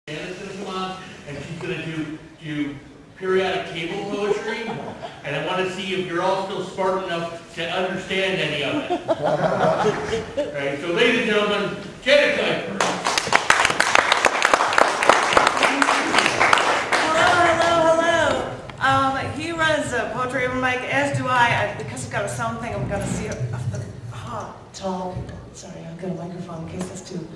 Anna's going to come on, and she's going to do periodic table poetry, and I want to see if you're all still smart enough to understand any of it. All right, so ladies and gentlemen, Janet Kuypers. Hello. He runs a poetry open mic, as do I. Because I've got a sound thing, I'm going to see tall people. Sorry, I've got a microphone in case that's too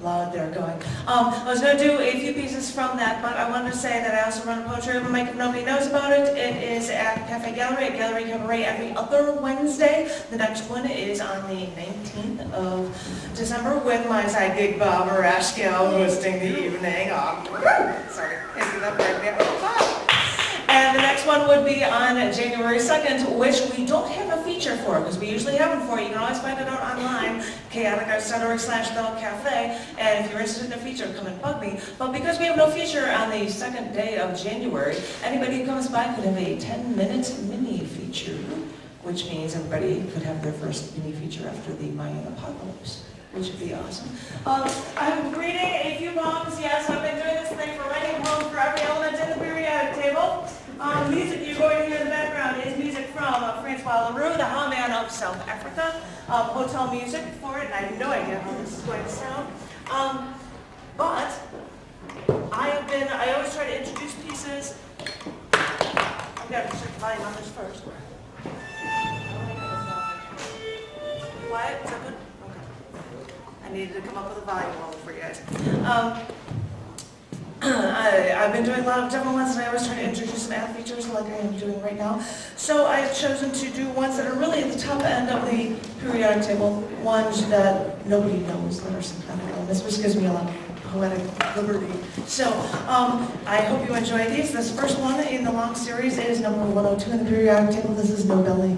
loud there going. I was going to do a few pieces from that, but I wanted to say that I also run a poetry open mic if nobody knows about it. It is at Cafe Gallery at Gallery Cabaret every other Wednesday. The next one is on the 19th of December with my side gig Bob Rashkill hosting the evening. Sorry, can't do that right now. And the next one would be on January 2nd, which we don't have a feature for, because we usually have them for you. You can always find it out online, chaoticarts.org/thecafe, and if you're interested in a feature, come and bug me. But because we have no feature on the second day of January, anybody who comes by could have a 10-minute mini feature, which means everybody could have their first mini feature after the Mayan apocalypse, which would be awesome. I'm reading a few poems. Yes, I've been doing this thing for writing poems for every element in the periodic table. Music you're going to hear in the background is music from Francois Leroux, the Haman of South Africa. Hotel music for it, and I have no idea how this is going to sound. But I always try to introduce pieces. I've got to check the volume on this first. Quiet? Is that good? Okay. I needed to come up with a volume level for you guys. I've been doing a lot of different ones, and I always try to introduce some ad features like I am doing right now. So I've chosen to do ones that are really at the top end of the periodic table, ones that nobody knows that are synchronized. This gives me a lot of poetic liberty. So I hope you enjoy these. This first one in the long series is number 102 in the periodic table. This is No Belly.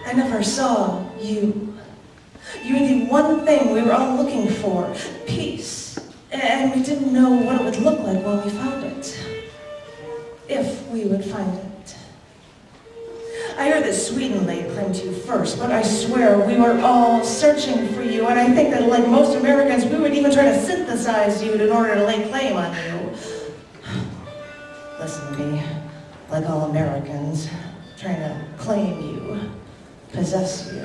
I never saw you. You were the one thing we were all looking for, peace. And we didn't know what it would look like when we found it. If we would find it. I heard that Sweden laid claim to you first, but I swear we were all searching for you, and I think that like most Americans, we would even try to synthesize you in order to lay claim on you. Listen to me, like all Americans, trying to claim you, possess you.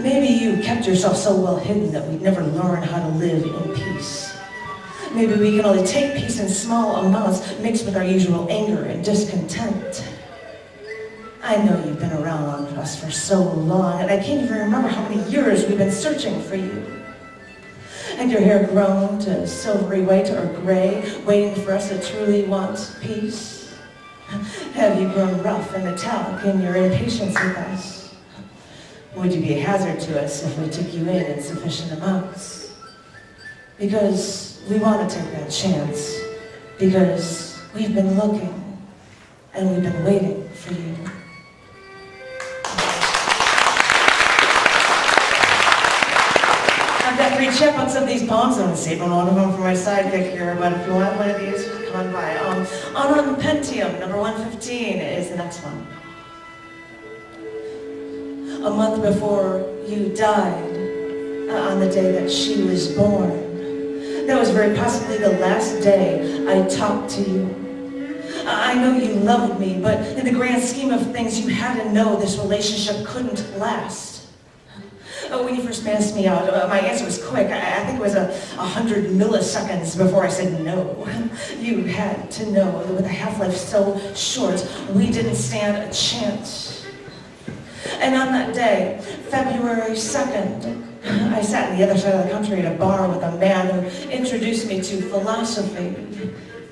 Maybe you kept yourself so well hidden that we'd never learn how to live in peace. Maybe we can only take peace in small amounts mixed with our usual anger and discontent. I know you've been around us for so long, and I can't even remember how many years we've been searching for you. And your hair grown to silvery white or gray, waiting for us to truly want peace? Have you grown rough and metallic in your impatience with us? Would you be a hazard to us if we took you in sufficient amounts? Because we want to take that chance. Because we've been looking, and we've been waiting for you. I've got 3 chapbooks of these poems. I'm going to save one of them for my sidekick here, but if you want one of these, come on by. On Pentium, number 115 is the next one. A month before you died, on the day that she was born. That was very possibly the last day I talked to you. I know you loved me, but in the grand scheme of things, you had to know this relationship couldn't last. When you first asked me out, my answer was quick. I think it was 100 milliseconds before I said no. You had to know that with a half-life so short, we didn't stand a chance. And on that day, February 2nd, I sat on the other side of the country at a bar with a man who introduced me to philosophy.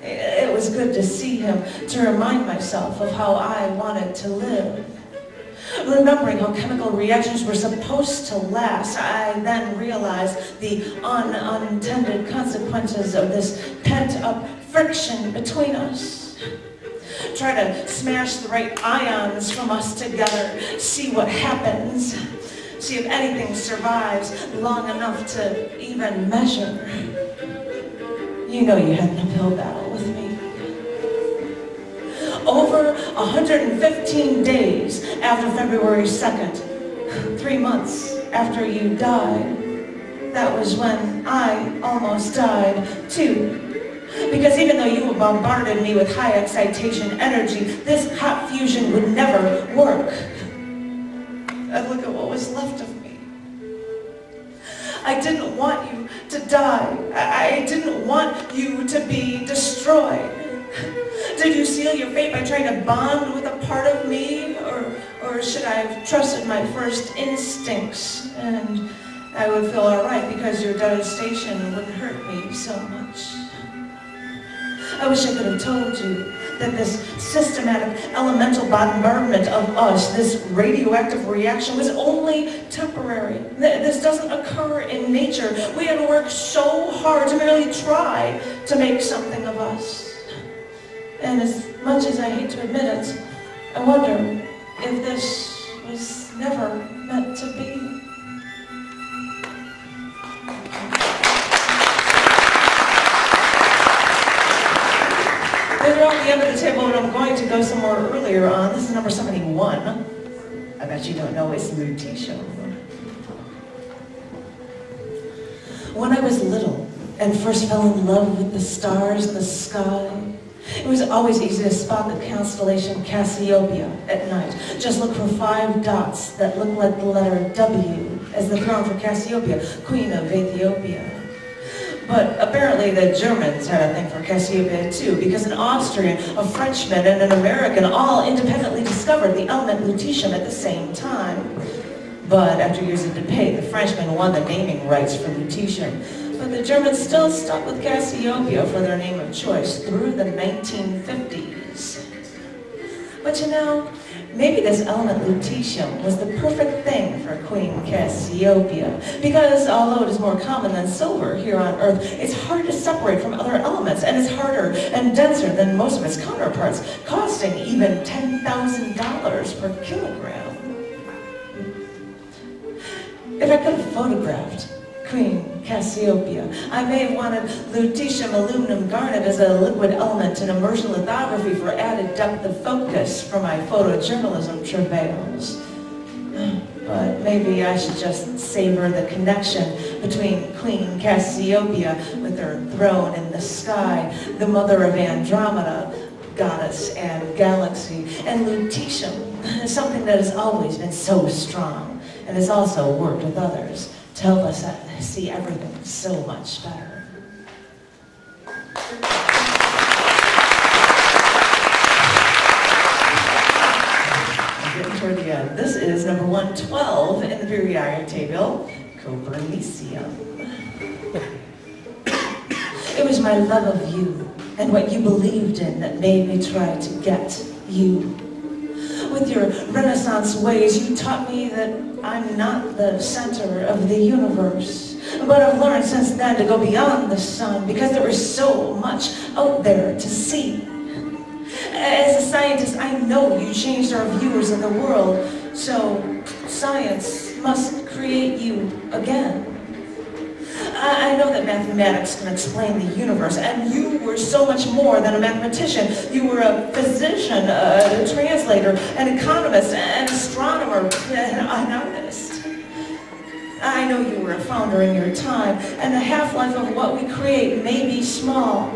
It was good to see him, to remind myself of how I wanted to live. Remembering how chemical reactions were supposed to last, I then realized the unintended consequences of this pent-up friction between us. Try to smash the right ions from us together, see what happens, see if anything survives long enough to even measure. You know you had an uphill battle with me. Over 115 days after February 2nd, 3 months after you died. That was when I almost died, too. Because even though you bombarded me with high excitation energy, this hot fusion would never work. And look at what was left of me. I didn't want you to die. I didn't want you to be destroyed. Did you seal your fate by trying to bond with a part of me? Or should I have trusted my first instincts and I would feel all right because your devastation wouldn't hurt me so much? I wish I could have told you that this systematic elemental bombardment of us, this radioactive reaction, was only temporary. This doesn't occur in nature. We had worked so hard to merely try to make something of us. And as much as I hate to admit it, I wonder if this was never meant to be. They're on the end of the table, and I'm going to go somewhere earlier on. This is number 71. I bet you don't know it's Lutetia. When I was little and first fell in love with the stars in the sky, it was always easy to spot the constellation Cassiopeia at night. Just look for 5 dots that look like the letter W as the throne for Cassiopeia, Queen of Ethiopia. But apparently the Germans had a thing for Cassiopeia too, because an Austrian, a Frenchman, and an American all independently discovered the element lutetium at the same time. But after years of debate, the Frenchman won the naming rights for lutetium. But the Germans still stuck with Cassiopeia for their name of choice through the 1950s. But you know, maybe this element lutetium was the perfect thing for Queen Cassiopeia, because although it is more common than silver here on Earth, it's hard to separate from other elements, and it's harder and denser than most of its counterparts, costing even $10,000 per kilogram. If I could have photographed Queen Cassiopeia, I may have wanted lutetium aluminum garnet as a liquid element in immersion lithography for added depth of focus for my photojournalism travails. But maybe I should just savor the connection between Queen Cassiopeia with her throne in the sky, the mother of Andromeda, goddess and galaxy, and lutetium, something that has always been so strong and has also worked with others to help us see everything so much better. I'm getting toward the end. This is number 112 in the periodic table, Copernicium. It was my love of you and what you believed in that made me try to get you. With your Renaissance ways, you taught me that I'm not the center of the universe. But I've learned since then to go beyond the sun, because there is so much out there to see. As a scientist, I know you changed our views of the world, so science must create you again. I know that mathematics can explain the universe, and you were so much more than a mathematician. You were a physician, a translator, an economist, an astronomer, an artist. I know you were a founder in your time, and the half-life of what we create may be small,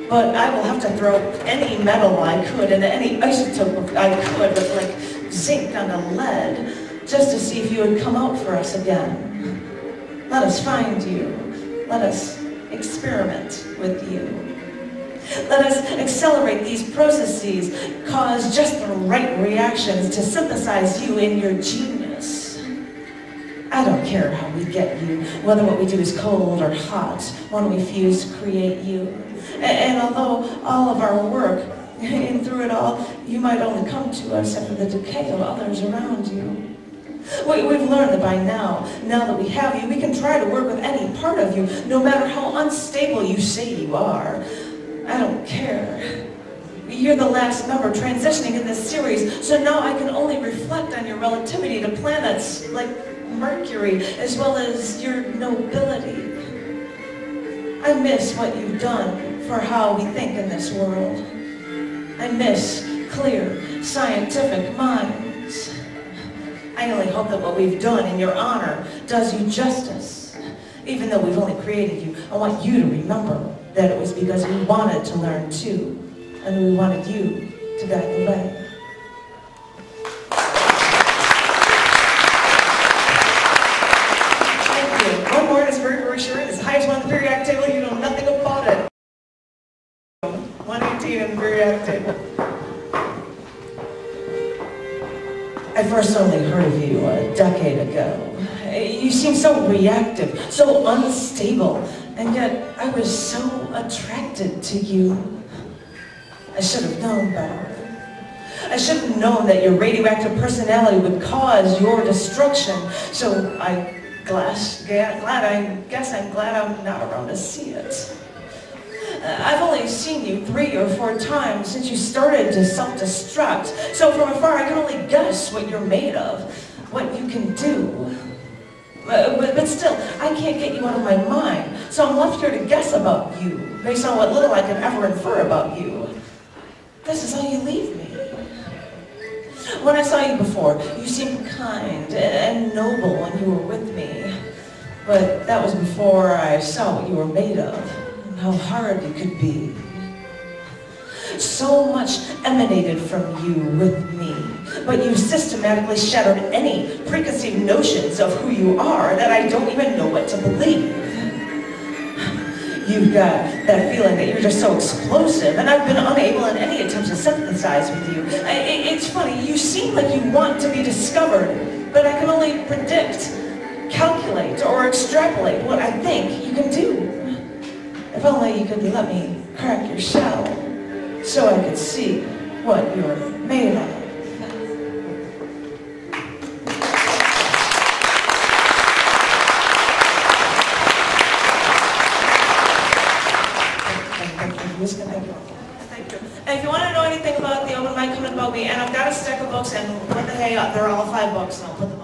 but I will have to throw any metal I could and any isotope I could with like zinc onto lead, just to see if you would come out for us again. Let us find you. Let us experiment with you. Let us accelerate these processes, cause just the right reactions to synthesize you in your genius. I don't care how we get you, whether what we do is cold or hot, when we fuse to create you. And although all of our work, and through it all, you might only come to us after the decay of others around you. We've learned that by now that we have you, we can try to work with any part of you, no matter how unstable you say you are. I don't care. You're the last member transitioning in this series, so now I can only reflect on your relativity to planets like Mercury, as well as your nobility. I miss what you've done for how we think in this world. I miss clear, scientific minds. I only hope that what we've done in your honor does you justice. Even though we've only created you, I want you to remember that it was because we wanted to learn too, and we wanted you to guide the way. Thank you. One more is very, very short. It's the highest one on the periodic table. You know nothing about it. 118 on the periodic table. I first only heard of you a decade ago. You seemed so reactive, so unstable, and yet I was so attracted to you. I should have known better. I should have known that your radioactive personality would cause your destruction, so I guess I'm glad I'm not around to see it. I've only seen you 3 or 4 times since you started to self-destruct, so from afar I can only guess what you're made of, what you can do. But still, I can't get you out of my mind, so I'm left here to guess about you, based on what little I can ever infer about you. This is how you leave me. When I saw you before, you seemed kind and noble when you were with me, but that was before I saw what you were made of. How hard you could be. So much emanated from you with me, but you systematically shattered any preconceived notions of who you are that I don't even know what to believe. You've got that feeling that you're just so explosive, and I've been unable in any attempt to sympathize with you. It's funny, you seem like you want to be discovered, but I can only predict, calculate, or extrapolate what I think you can do. If only you could let me crack your shell, so I could see what you're made of. Thank you. And if you want to know anything about the open mic, come and about me. And I've got a stack of books, and what the hey, they're all $5, and I'll put them